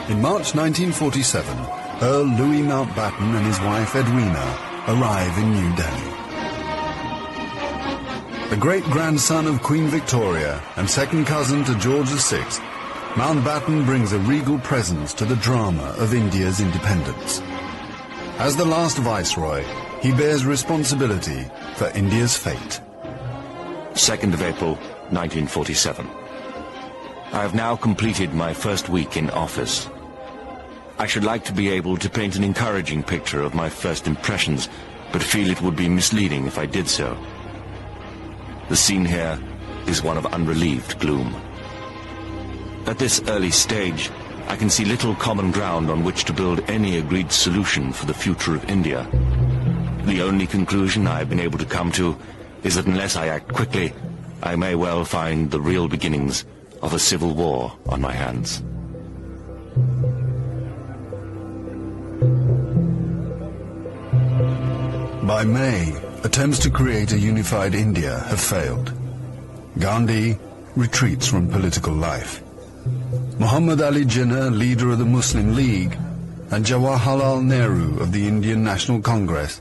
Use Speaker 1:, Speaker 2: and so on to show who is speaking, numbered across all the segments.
Speaker 1: In March 1947, Earl Louis Mountbatten and his wife Edwina arrive in New Delhi. The great-grandson of Queen Victoria and second cousin to George VI, Mountbatten brings a regal presence to the drama of India's independence. As the last viceroy, he bears responsibility for India's fate.
Speaker 2: 2nd of April, 1947. I have now completed my first week in office. I should like to be able to paint an encouraging picture of my first impressions, but feel it would be misleading if I did so. The scene here is one of unrelieved gloom. At this early stage, I can see little common ground on which to build any agreed solution for the future of India. The only conclusion I have been able to come to is that unless I act quickly, I may well find the real beginnings of a civil war on my hands.
Speaker 1: By May, attempts to create a unified India have failed. Gandhi retreats from political life. Muhammad Ali Jinnah, leader of the Muslim League, and Jawaharlal Nehru of the Indian National Congress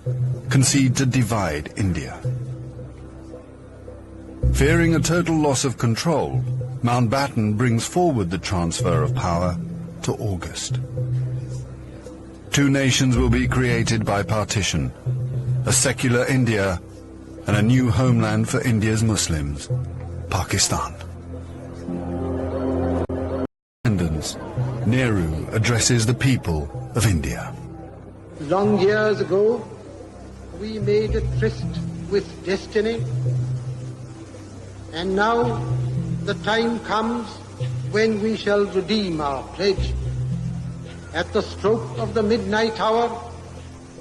Speaker 1: concede to divide India. Fearing a total loss of control, Mountbatten brings forward the transfer of power to August. Two nations will be created by partition, a secular India and a new homeland for India's Muslims, Pakistan. Nehru addresses the people of India.
Speaker 3: Long years ago, we made a tryst with destiny, and now the time comes when we shall redeem our pledge. At the stroke of the midnight hour,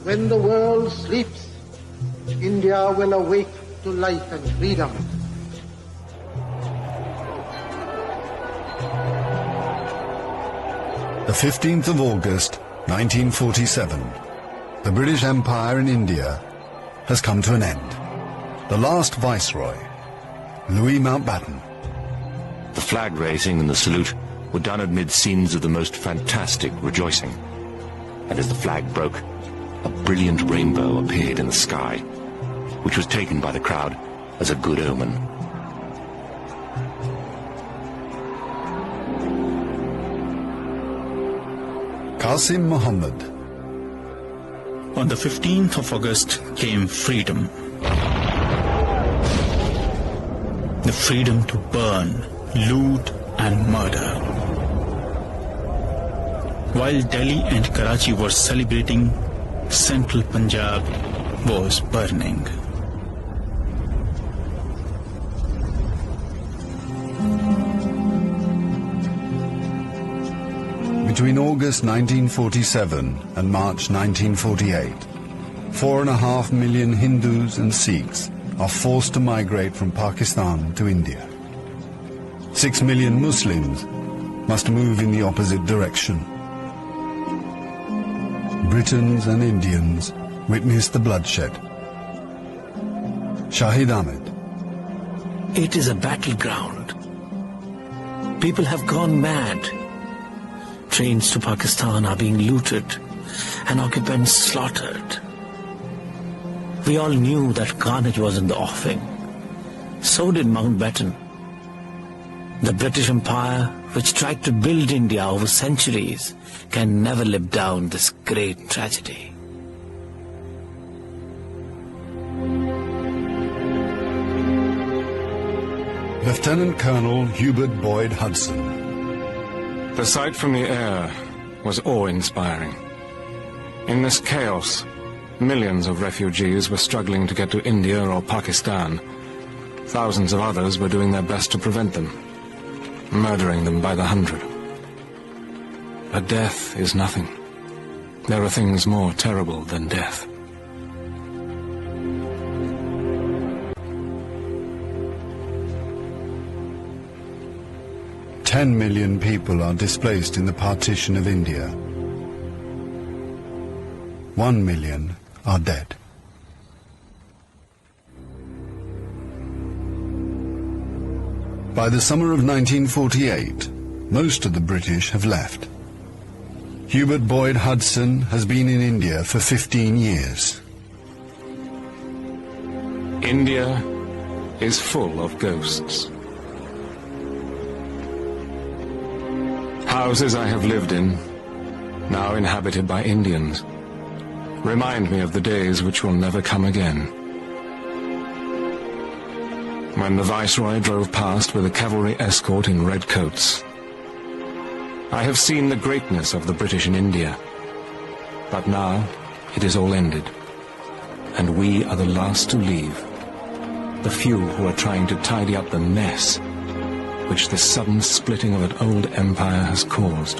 Speaker 3: when the world sleeps, India will awake to life and freedom.
Speaker 1: The 15th of August, 1947, the British Empire in India has come to an end. The last viceroy, Louis Mountbatten.
Speaker 2: The flag raising and the salute were done amid scenes of the most fantastic rejoicing. And as the flag broke, a brilliant rainbow appeared in the sky, which was taken by the crowd as a good omen.
Speaker 1: Qasim Muhammad.
Speaker 4: On the 15th of August came freedom. The freedom to burn, loot and murder. While Delhi and Karachi were celebrating, central Punjab was burning.
Speaker 1: Between August 1947 and March 1948, 4.5 million Hindus and Sikhs are forced to migrate from Pakistan to India. 6 million Muslims must move in the opposite direction. Britons and Indians witness the bloodshed. Shahid Ahmed.
Speaker 5: It is a battleground. People have gone mad. Trains to Pakistan are being looted and occupants slaughtered. We all knew that carnage was in the offing. So did Mountbatten. The British Empire, which tried to build India over centuries, can never live down this great tragedy.
Speaker 1: Lieutenant Colonel Hubert Boyd Hudson.
Speaker 6: The sight from the air was awe-inspiring. In this chaos, millions of refugees were struggling to get to India or Pakistan. Thousands of others were doing their best to prevent them, murdering them by the hundred. But death is nothing. There are things more terrible than death.
Speaker 1: Ten million people are displaced in the partition of India. 1 million are dead. By the summer of 1948, most of the British have left. Hubert Boyd Hudson has been in India for 15 years.
Speaker 6: India is full of ghosts. Houses I have lived in, now inhabited by Indians, remind me of the days which will never come again. When the Viceroy drove past with a cavalry escort in red coats, I have seen the greatness of the British in India, but now it is all ended, and we are the last to leave, the few who are trying to tidy up the mess which the sudden splitting of an old empire has caused.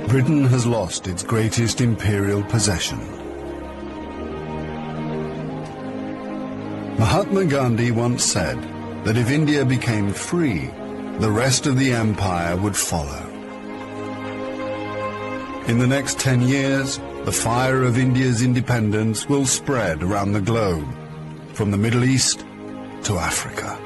Speaker 1: Britain has lost its greatest imperial possession. Mahatma Gandhi once said that if India became free, the rest of the empire would follow. In the next 10 years, the fire of India's independence will spread around the globe, from the Middle East to Africa.